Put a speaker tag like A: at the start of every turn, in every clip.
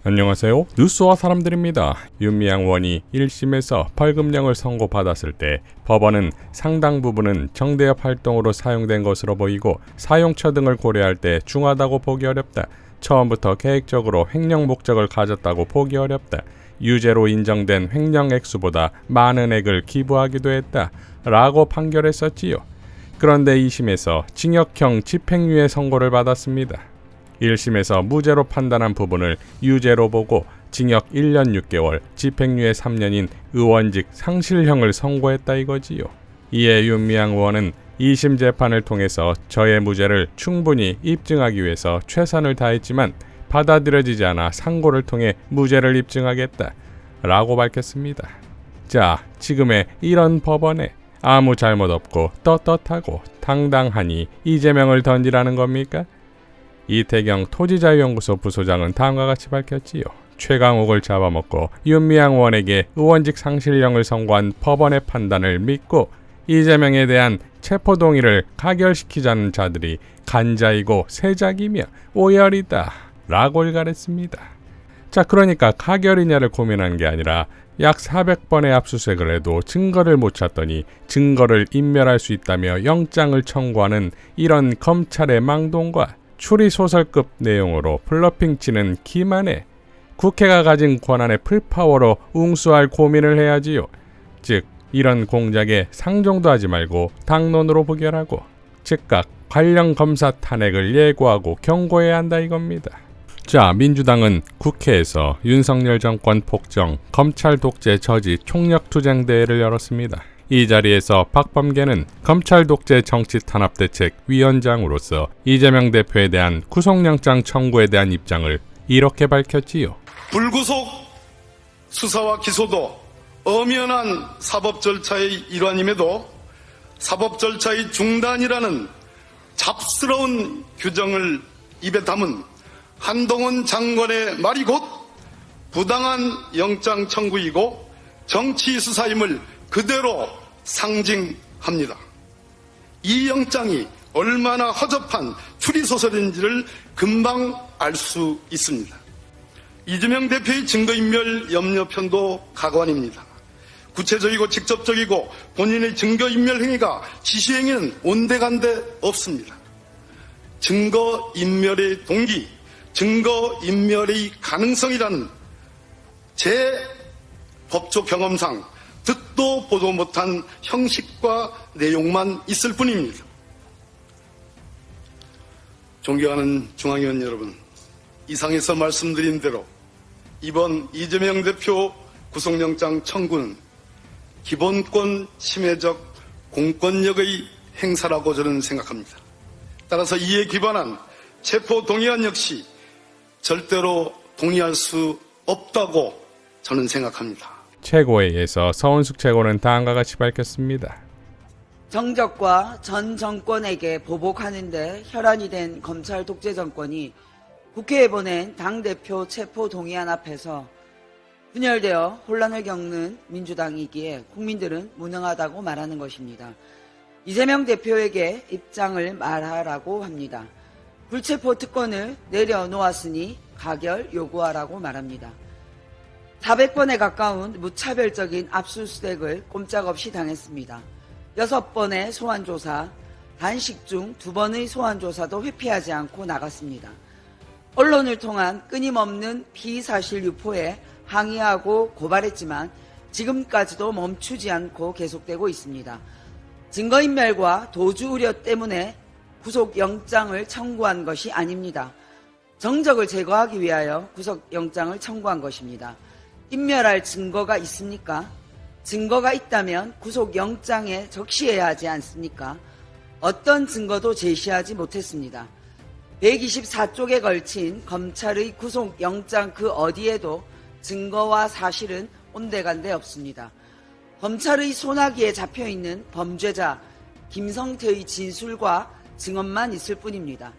A: 안녕하세요. 뉴스와 사람들입니다. 윤미향 의원이 1심에서 벌금형을 선고받았을 때 법원은 상당 부분은 정대협 활동으로 사용된 것으로 보이고 사용처 등을 고려할 때 중하다고 보기 어렵다. 처음부터 계획적으로 횡령 목적을 가졌다고 보기 어렵다. 유죄로 인정된 횡령 액수보다 많은 액을 기부하기도 했다. 라고 판결했었지요. 그런데 2심에서 징역형 집행유예 선고를 받았습니다. 1심에서 무죄로 판단한 부분을 유죄로 보고 징역 1년 6개월, 집행유예 3년인 의원직 상실형을 선고했다 이거지요. 이에 윤미향 의원은 2심 재판을 통해서 저의 무죄를 충분히 입증하기 위해서 최선을 다했지만 받아들여지지 않아 상고를 통해 무죄를 입증하겠다 라고 밝혔습니다. 자, 지금의 이런 법원에 아무 잘못 없고 떳떳하고 당당하니 이재명을 던지라는 겁니까? 이태경 토지자유연구소 부소장은 다음과 같이 밝혔지요. 최강욱을 잡아먹고 윤미향 의원에게 의원직 상실령을 선고한 법원의 판단을 믿고 이재명에 대한 체포동의를 가결시키자는 자들이 간자이고 세작이며 오열이다 라고 일갈했습니다. 자, 그러니까 가결이냐를 고민한 게 아니라 약 400번의 압수수색을 해도 증거를 못 찾더니 증거를 인멸할 수 있다며 영장을 청구하는 이런 검찰의 망동과 추리소설급 내용으로 플러핑 치는 기만에 국회가 가진 권한의 풀파워로 웅수할 고민을 해야지요. 즉 이런 공작에 상종도 하지 말고 당론으로 부결하고 즉각 관련 검사 탄핵을 예고하고 경고해야 한다 이겁니다. 자, 민주당은 국회에서 윤석열 정권 폭정, 검찰 독재 저지 총력투쟁대회를 열었습니다. 이 자리에서 박범계는 검찰 독재 정치 탄압 대책 위원장으로서 이재명 대표에 대한 구속영장 청구에 대한 입장을 이렇게 밝혔지요.
B: 불구속 수사와 기소도 엄연한 사법 절차의 일환임에도 사법 절차의 중단이라는 잡스러운 규정을 입에 담은 한동훈 장관의 말이 곧 부당한 영장 청구이고 정치 수사임을 그대로 상징합니다. 이 영장이 얼마나 허접한 추리소설인지를 금방 알 수 있습니다. 이재명 대표의 증거인멸 염려편도 가관입니다. 구체적이고 직접적이고 본인의 증거인멸 행위가 지시행위는 온데간데 없습니다. 증거인멸의 동기, 증거인멸의 가능성이라는 제 법조 경험상 듣도 보도 못한 형식과 내용만 있을 뿐입니다. 존경하는 중앙위원 여러분, 이상에서 말씀드린 대로 이번 이재명 대표 구속영장 청구는 기본권 침해적 공권력의 행사라고 저는 생각합니다. 따라서 이에 기반한 체포동의안 역시 절대로 동의할 수 없다고 저는 생각합니다.
A: 최고회의에서 서은숙 최고는 다음과 같이 밝혔습니다.
C: 정적과 전 정권에게 보복하는 데 혈안이 된 검찰 독재 정권이 국회에 보낸 당대표 체포동의안 앞에서 분열되어 혼란을 겪는 민주당이기에 국민들은 무능하다고 말하는 것입니다. 이재명 대표에게 입장을 말하라고 합니다. 불체포 특권을 내려놓았으니 가결 요구하라고 말합니다. 400번에 가까운 무차별적인 압수수색을 꼼짝없이 당했습니다. 6번의 소환조사, 단식 중 2번의 소환조사도 회피하지 않고 나갔습니다. 언론을 통한 끊임없는 피사실 유포에 항의하고 고발했지만 지금까지도 멈추지 않고 계속되고 있습니다. 증거인멸과 도주 우려 때문에 구속영장을 청구한 것이 아닙니다. 정적을 제거하기 위하여 구속영장을 청구한 것입니다. 인멸할 증거가 있습니까? 증거가 있다면 구속영장에 적시해야 하지 않습니까? 어떤 증거도 제시하지 못했습니다. 124쪽에 걸친 검찰의 구속영장 그 어디에도 증거와 사실은 온데간데 없습니다. 검찰의 소나기에 잡혀있는 범죄자 김성태의 진술과 증언만 있을 뿐입니다.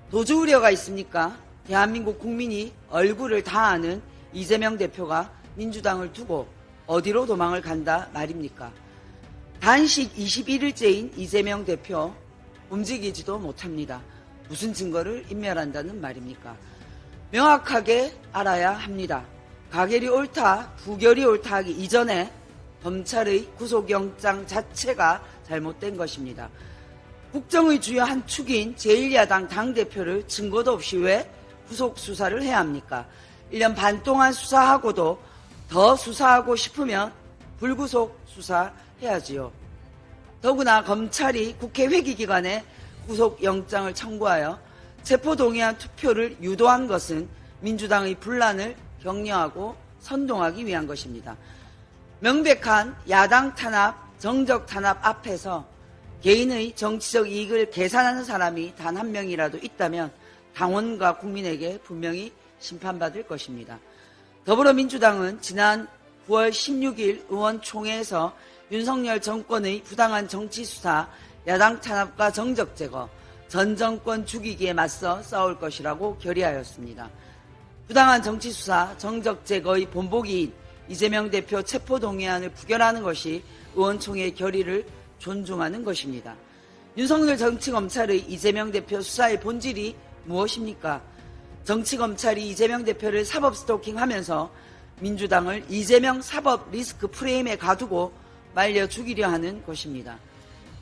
C: 도주 우려가 있습니까? 대한민국 국민이 얼굴을 다 아는 이재명 대표가 민주당을 두고 어디로 도망을 간다 말입니까? 단식 21일째인 이재명 대표 움직이지도 못합니다. 무슨 증거를 인멸한다는 말입니까? 명확하게 알아야 합니다. 가결이 옳다, 부결이 옳다 하기 이전에 검찰의 구속영장 자체가 잘못된 것입니다. 국정의 주요 한 축인 제1야당 당대표를 증거도 없이 왜 구속수사를 해야 합니까? 1년 반 동안 수사하고도 더 수사하고 싶으면 불구속 수사해야지요. 더구나 검찰이 국회 회기 기간에 구속영장을 청구하여 체포동의안 투표를 유도한 것은 민주당의 분란을 격려하고 선동하기 위한 것입니다. 명백한 야당 탄압, 정적 탄압 앞에서 개인의 정치적 이익을 계산하는 사람이 단 한 명이라도 있다면 당원과 국민에게 분명히 심판받을 것입니다. 더불어민주당은 지난 9월 16일 의원총회에서 윤석열 정권의 부당한 정치수사, 야당 탄압과 정적 제거, 전 정권 죽이기에 맞서 싸울 것이라고 결의하였습니다. 부당한 정치수사, 정적 제거의 본보기인 이재명 대표 체포동의안을 부결하는 것이 의원총회의 결의를 존중하는 것입니다. 윤석열 정치검찰의 이재명 대표 수사의 본질이 무엇입니까? 정치검찰이 이재명 대표를 사법 스토킹하면서 민주당을 이재명 사법 리스크 프레임에 가두고 말려 죽이려 하는 것입니다.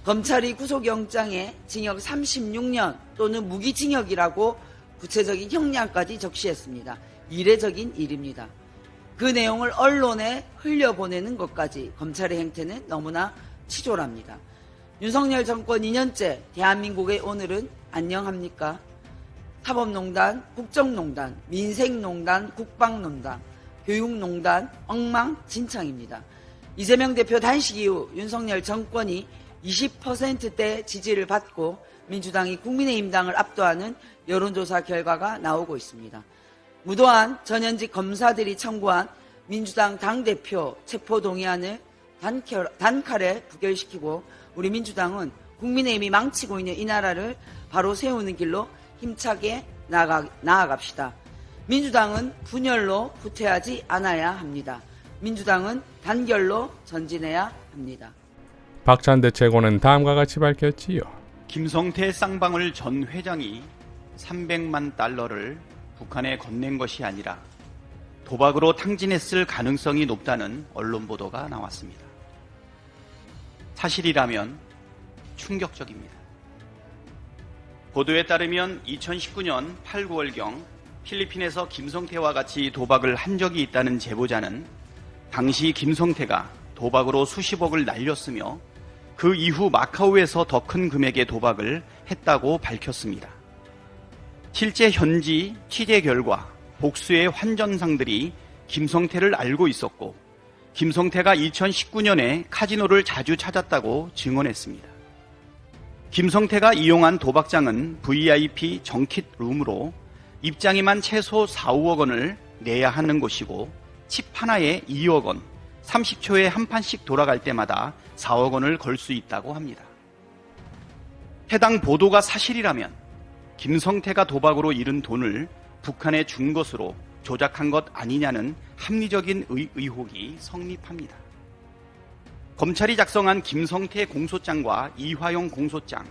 C: 검찰이 구속영장에 징역 36년 또는 무기징역이라고 구체적인 형량까지 적시했습니다. 이례적인 일입니다. 그 내용을 언론에 흘려보내는 것까지 검찰의 행태는 너무나 치졸합니다. 윤석열 정권 2년째 대한민국의 오늘은 안녕합니까? 사법농단, 국정농단, 민생농단, 국방농단, 교육농단, 엉망진창입니다. 이재명 대표 단식 이후 윤석열 정권이 20%대 지지를 받고 민주당이 국민의힘당을 압도하는 여론조사 결과가 나오고 있습니다. 무도한 전현직 검사들이 청구한 민주당 당대표 체포동의안을 단칼에 부결시키고 우리 민주당은 국민의힘이 망치고 있는 이 나라를 바로 세우는 길로 힘차게 나아갑시다. 민주당은 분열로 후퇴하지 않아야 합니다. 민주당은 단결로 전진해야 합니다.
A: 박찬대 최고는 다음과 같이 밝혔지요.
D: 김성태 쌍방울 전 회장이 300만 달러를 북한에 건넨 것이 아니라 도박으로 탕진했을 가능성이 높다는 언론 보도가 나왔습니다. 사실이라면 충격적입니다. 보도에 따르면 2019년 8, 9월경 필리핀에서 김성태와 같이 도박을 한 적이 있다는 제보자는 당시 김성태가 도박으로 수십억을 날렸으며 그 이후 마카오에서 더 큰 금액의 도박을 했다고 밝혔습니다. 실제 현지 취재 결과 복수의 환전상들이 김성태를 알고 있었고 김성태가 2019년에 카지노를 자주 찾았다고 증언했습니다. 김성태가 이용한 도박장은 VIP 정킷 룸으로 입장에만 최소 4, 5억 원을 내야 하는 곳이고 칩 하나에 2억 원, 30초에 한 판씩 돌아갈 때마다 4억 원을 걸 수 있다고 합니다. 해당 보도가 사실이라면 김성태가 도박으로 잃은 돈을 북한에 준 것으로 조작한 것 아니냐는 합리적인 의혹이 성립합니다. 검찰이 작성한 김성태 공소장과 이화영 공소장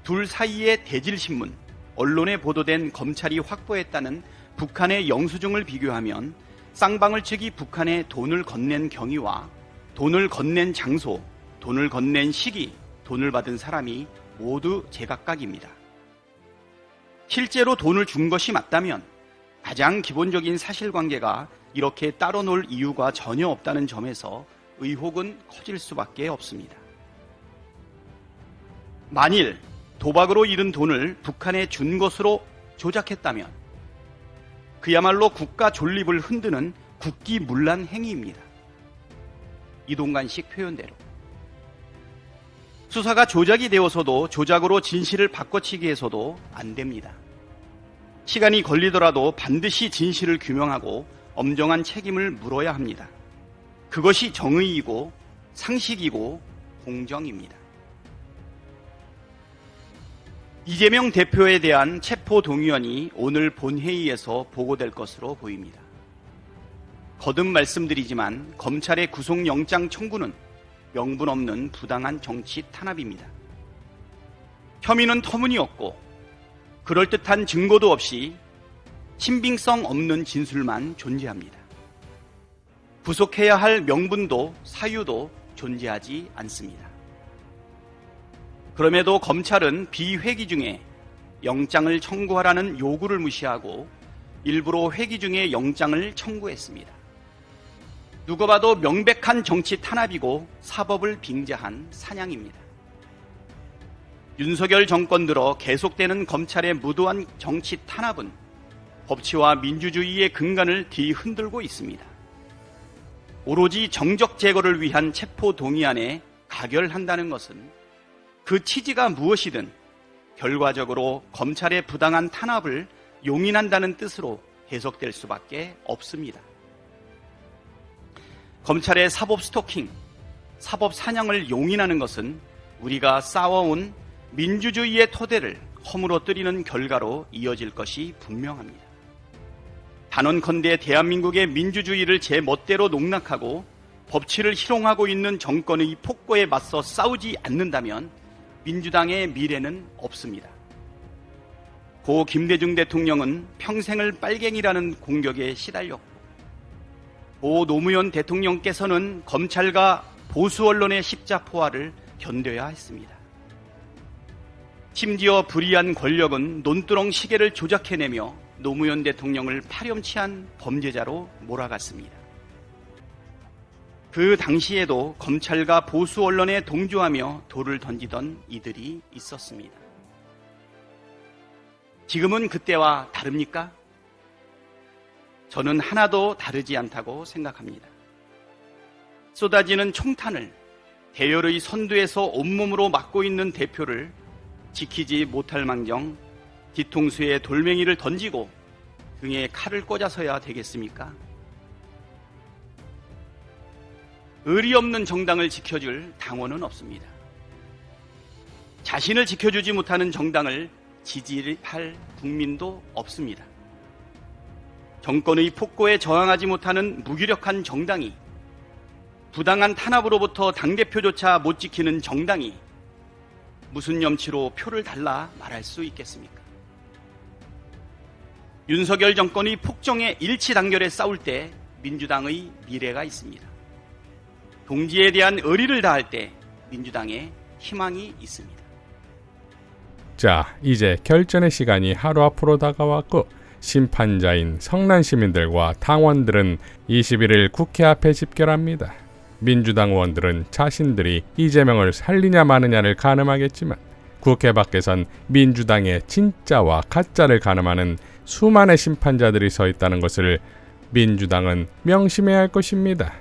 D: 둘 사이의 대질신문, 언론에 보도된 검찰이 확보했다는 북한의 영수증을 비교하면 쌍방울 측이 북한에 돈을 건넨 경위와 돈을 건넨 장소, 돈을 건넨 시기, 돈을 받은 사람이 모두 제각각입니다. 실제로 돈을 준 것이 맞다면 가장 기본적인 사실관계가 이렇게 따로 놀 이유가 전혀 없다는 점에서 의혹은 커질 수밖에 없습니다. 만일 도박으로 잃은 돈을 북한에 준 것으로 조작했다면 그야말로 국가 존립을 흔드는 국기문란 행위입니다. 이동관식 표현대로. 수사가 조작이 되어서도 조작으로 진실을 바꿔치기 해서도 안 됩니다. 시간이 걸리더라도 반드시 진실을 규명하고 엄정한 책임을 물어야 합니다. 그것이 정의이고 상식이고 공정입니다. 이재명 대표에 대한 체포동의안이 오늘 본회의에서 보고될 것으로 보입니다. 거듭 말씀드리지만 검찰의 구속영장 청구는 명분 없는 부당한 정치 탄압입니다. 혐의는 터무니없고 그럴듯한 증거도 없이 신빙성 없는 진술만 존재합니다. 구속해야 할 명분도 사유도 존재하지 않습니다. 그럼에도 검찰은 비회기 중에 영장을 청구하라는 요구를 무시하고 일부러 회기 중에 영장을 청구했습니다. 누가 봐도 명백한 정치 탄압이고 사법을 빙자한 사냥입니다. 윤석열 정권 들어 계속되는 검찰의 무도한 정치 탄압은 법치와 민주주의의 근간을 뒤흔들고 있습니다. 오로지 정적 제거를 위한 체포 동의안에 가결한다는 것은 그 취지가 무엇이든 결과적으로 검찰의 부당한 탄압을 용인한다는 뜻으로 해석될 수밖에 없습니다. 검찰의 사법 스토킹, 사법 사냥을 용인하는 것은 우리가 쌓아온 민주주의의 토대를 허물어뜨리는 결과로 이어질 것이 분명합니다. 단언컨대 대한민국의 민주주의를 제 멋대로 농락하고 법치를 희롱하고 있는 정권의 폭거에 맞서 싸우지 않는다면 민주당의 미래는 없습니다. 고 김대중 대통령은 평생을 빨갱이라는 공격에 시달렸고, 고 노무현 대통령께서는 검찰과 보수 언론의 십자포화를 견뎌야 했습니다. 심지어 불의한 권력은 논두렁 시계를 조작해내며 노무현 대통령을 파렴치한 범죄자로 몰아갔습니다. 그 당시에도 검찰과 보수 언론에 동조하며 돌을 던지던 이들이 있었습니다. 지금은 그때와 다릅니까? 저는 하나도 다르지 않다고 생각합니다. 쏟아지는 총탄을 대열의 선두에서 온몸으로 막고 있는 대표를 지키지 못할 망정 뒤통수에 돌멩이를 던지고 등에 칼을 꽂아서야 되겠습니까? 의리 없는 정당을 지켜줄 당원은 없습니다. 자신을 지켜주지 못하는 정당을 지지할 국민도 없습니다. 정권의 폭거에 저항하지 못하는 무기력한 정당이, 부당한 탄압으로부터 당대표조차 못 지키는 정당이 무슨 염치로 표를 달라 말할 수 있겠습니까? 윤석열 정권이 폭정의 일치단결에 싸울 때 민주당의 미래가 있습니다. 동지에 대한 의리를 다할 때 민주당의 희망이 있습니다.
A: 자, 이제 결전의 시간이 하루 앞으로 다가왔고 심판자인 성난 시민들과 당원들은 21일 국회 앞에 집결합니다. 민주당 의원들은 자신들이 이재명을 살리냐 마느냐를 가늠하겠지만 국회 밖에선 민주당의 진짜와 가짜를 가늠하는 수많은 심판자들이 서 있다는 것을 민주당은 명심해야 할 것입니다.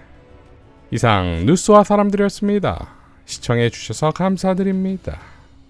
A: 이상 뉴스와 사람들이었습니다. 시청해 주셔서 감사드립니다.